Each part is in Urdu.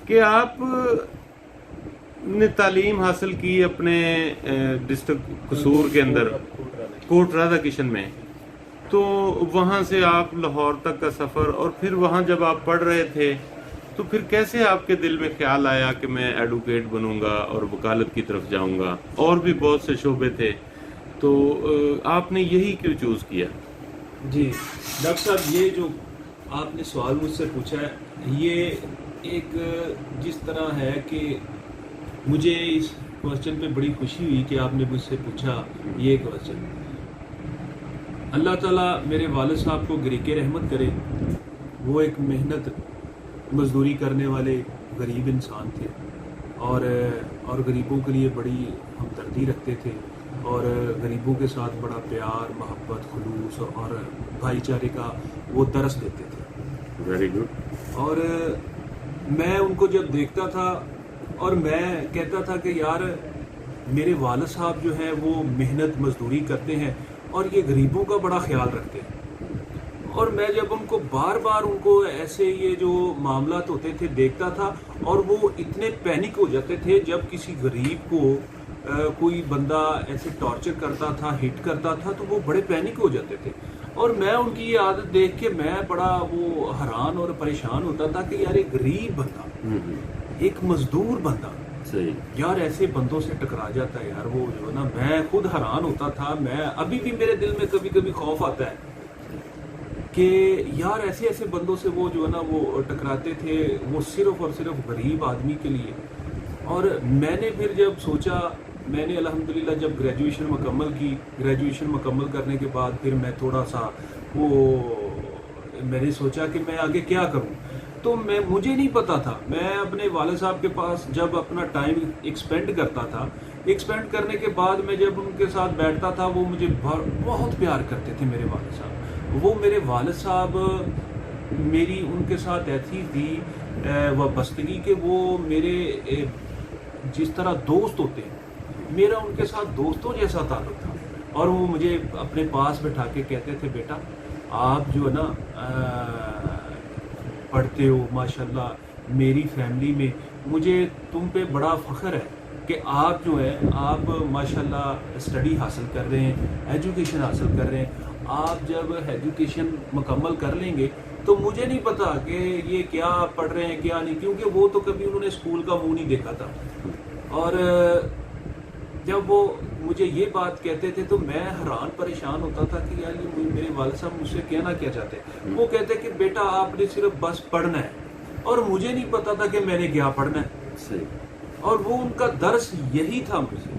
کہ آپ نے تعلیم حاصل کی اپنے ڈسٹرکٹ قصور کے اندر کوٹ رادھا کشن میں، تو وہاں سے آپ لاہور تک کا سفر، اور پھر وہاں جب آپ پڑھ رہے تھے تو پھر کیسے آپ کے دل میں خیال آیا کہ میں ایڈوکیٹ بنوں گا اور وکالت کی طرف جاؤں گا؟ اور بھی بہت سے شعبے تھے، تو آپ نے یہی کیوں چوز کیا؟ جی ڈاکٹر صاحب، یہ جو آپ نے سوال مجھ سے پوچھا ہے، یہ ایک جس طرح ہے کہ مجھے اس کوشچن پہ بڑی خوشی ہوئی کہ آپ نے مجھ سے پوچھا یہ کوشچن۔ اللہ تعالیٰ میرے والد صاحب کو گریک رحمت کرے، وہ ایک محنت مزدوری کرنے والے غریب انسان تھے، اور غریبوں کے لیے بڑی ہمدردی رکھتے تھے، اور غریبوں کے ساتھ بڑا پیار، محبت، خلوص اور بھائی چارے کا وہ درس دیتے تھے۔ Very good. اور میں ان کو جب دیکھتا تھا اور میں کہتا تھا کہ یار میرے والد صاحب جو ہیں وہ محنت مزدوری کرتے ہیں اور یہ غریبوں کا بڑا خیال رکھتے ہیں، اور میں جب ان کو بار بار ان کو ایسے یہ جو معاملات ہوتے تھے دیکھتا تھا، اور وہ اتنے پینک ہو جاتے تھے جب کسی غریب کو کوئی بندہ ایسے ٹارچر کرتا تھا، ہٹ کرتا تھا، تو وہ بڑے پینک ہو جاتے تھے، اور میں ان کی یہ عادت دیکھ کے میں بڑا وہ حیران اور پریشان ہوتا تھا کہ یار ایک غریب بندہ، ایک مزدور بندہ صحیح یار ایسے بندوں سے ٹکرا جاتا ہے یار، وہ جو ہے نا، میں خود حیران ہوتا تھا۔ میں ابھی بھی میرے دل میں کبھی کبھی خوف آتا ہے کہ یار ایسے ایسے بندوں سے وہ جو ہے نا وہ ٹکراتے تھے، وہ صرف اور صرف غریب آدمی کے لیے۔ اور میں نے پھر جب سوچا، میں نے الحمدللہ جب گریجویشن مکمل کی، گریجویشن مکمل کرنے کے بعد پھر میں تھوڑا سا میں نے سوچا کہ میں آگے کیا کروں، تو مجھے نہیں پتا تھا۔ میں اپنے والد صاحب کے پاس جب اپنا ٹائم ایکسپینڈ کرتا تھا، ایکسپینڈ کرنے کے بعد میں جب ان کے ساتھ بیٹھتا تھا، وہ مجھے بہت پیار کرتے تھے میرے والد صاحب۔ وہ میرے والد صاحب میری ان کے ساتھ ایسی تھی وابستگی کہ وہ میرے جس طرح دوست ہوتے ہیں، میرا ان کے ساتھ دوستوں جیسا تعلق تھا، اور وہ مجھے اپنے پاس بٹھا کے کہتے تھے بیٹا آپ جو ہے نا پڑھتے ہو ماشاءاللہ، میری فیملی میں مجھے تم پہ بڑا فخر ہے کہ آپ جو ہے آپ ماشاءاللہ اسٹڈی حاصل کر رہے ہیں، ایجوکیشن حاصل کر رہے ہیں۔ آپ جب ایجوکیشن مکمل کر لیں گے تو مجھے نہیں پتا کہ یہ کیا پڑھ رہے ہیں کیا نہیں، کیونکہ وہ تو کبھی انہوں نے اسکول کا منہ نہیں دیکھا تھا۔ اور جب وہ مجھے یہ بات کہتے تھے تو میں حیران پریشان ہوتا تھا کہ یار یہ میرے والد صاحب مجھ سے کہنا کیا چاہتے ہیں۔ وہ کہتے کہ بیٹا آپ نے صرف بس پڑھنا ہے، اور مجھے نہیں پتا تھا کہ میں نے کیا پڑھنا ہے، اور وہ ان کا درس یہی تھا مجھے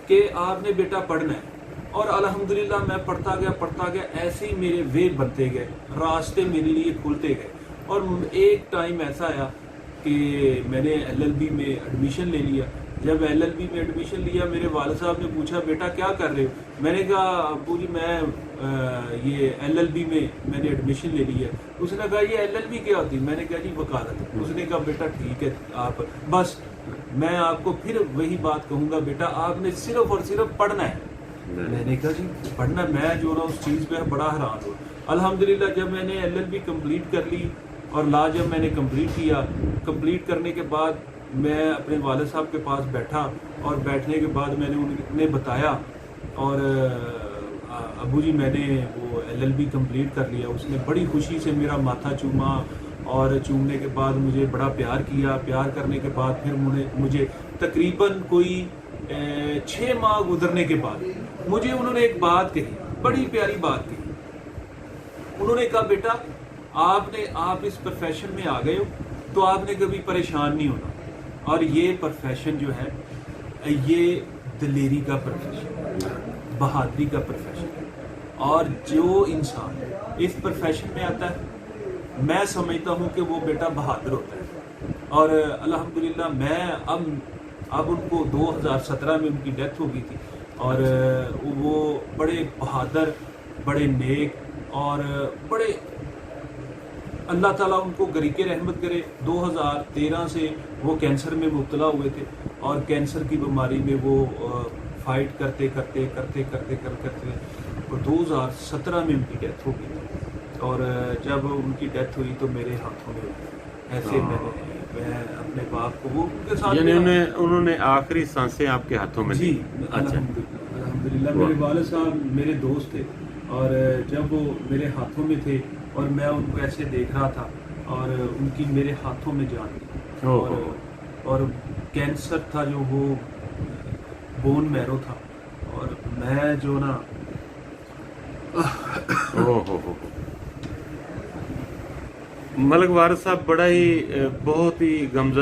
کہ آپ نے بیٹا پڑھنا ہے۔ اور الحمدللہ میں پڑھتا گیا، ایسے ہی میرے وے بنتے گئے، راستے میرے لیے کھلتے گئے۔ اور ایک ٹائم ایسا آیا کہ میں نے LLB میں ایڈمیشن لے لیا۔ جب LLB میں ایڈمیشن لیا، میرے والد صاحب نے پوچھا بیٹا کیا کر رہے ہو؟ میں نے کہا ابو جی میں یہ LLB میں نے ایڈمیشن لے لی ہے۔ اس نے کہا یہ LLB کیا ہوتی؟ میں نے کہا جی وکالت۔ اس نے کہا بیٹا ٹھیک ہے، آپ بس میں آپ کو پھر وہی بات کہوں گا، بیٹا آپ نے صرف اور صرف پڑھنا ہے۔ میں نے کہا جی پڑھنا، میں جو نا اس چیز پہ بڑا حیران ہوں۔ الحمدللہ جب میں نے LLB کمپلیٹ کر لی، اور جب میں نے کمپلیٹ کیا، کمپلیٹ کرنے کے بعد میں اپنے والد صاحب کے پاس بیٹھا، اور بیٹھنے کے بعد میں نے انہیں بتایا، اور ابو جی میں نے وہ LLB کمپلیٹ کر لیا۔ اس نے بڑی خوشی سے میرا ماتھا چوما، اور چومنے کے بعد مجھے بڑا پیار کیا۔ پیار کرنے کے بعد پھر مجھے تقریباً کوئی 6 ماہ گزرنے کے بعد مجھے انہوں نے ایک بات کہی، بڑی پیاری بات کہی۔ انہوں نے کہا بیٹا آپ اس پروفیشن میں آ گئے ہو تو آپ نے کبھی پریشان نہیں ہونا، اور یہ پروفیشن جو ہے یہ دلیری کا پروفیشن، بہادری کا پروفیشن ہے، اور جو انسان اس پروفیشن میں آتا ہے میں سمجھتا ہوں کہ وہ بیٹا بہادر ہوتا ہے۔ اور الحمدللہ میں اب ان کو 2017 میں ان کی ڈیتھ ہو گئی تھی، اور وہ بڑے بہادر، بڑے نیک، اور بڑے اللہ تعالیٰ ان کو گریک رحمت کرے۔ 2013 سے وہ کینسر میں مبتلا ہوئے تھے، اور کینسر کی بیماری میں وہ فائٹ کرتے اور 2017 میں ان کی ڈیتھ ہو گئی تھی۔ اور جب ان کی ڈیتھ ہوئی تو میرے ہاتھوں میں ایسے میں نے میں اپنے باپ کو وہ ان کے ساتھ یعنی میرا- انہوں نے آخری سانسیں آپ کے ہاتھوں میں جی دی؟ اچھا، الحمدللہ میرے والد صاحب میرے دوست تھے، اور جب وہ میرے ہاتھوں میں تھے اور میں ان کو ایسے دیکھ رہا تھا اور ان کی میرے ہاتھوں میں جان تھی، اور کینسر تھا جو وہ بون میرو تھا، اور میں جو نا ملک وارث صاحب بڑا ہی بہت ہی غمزدہ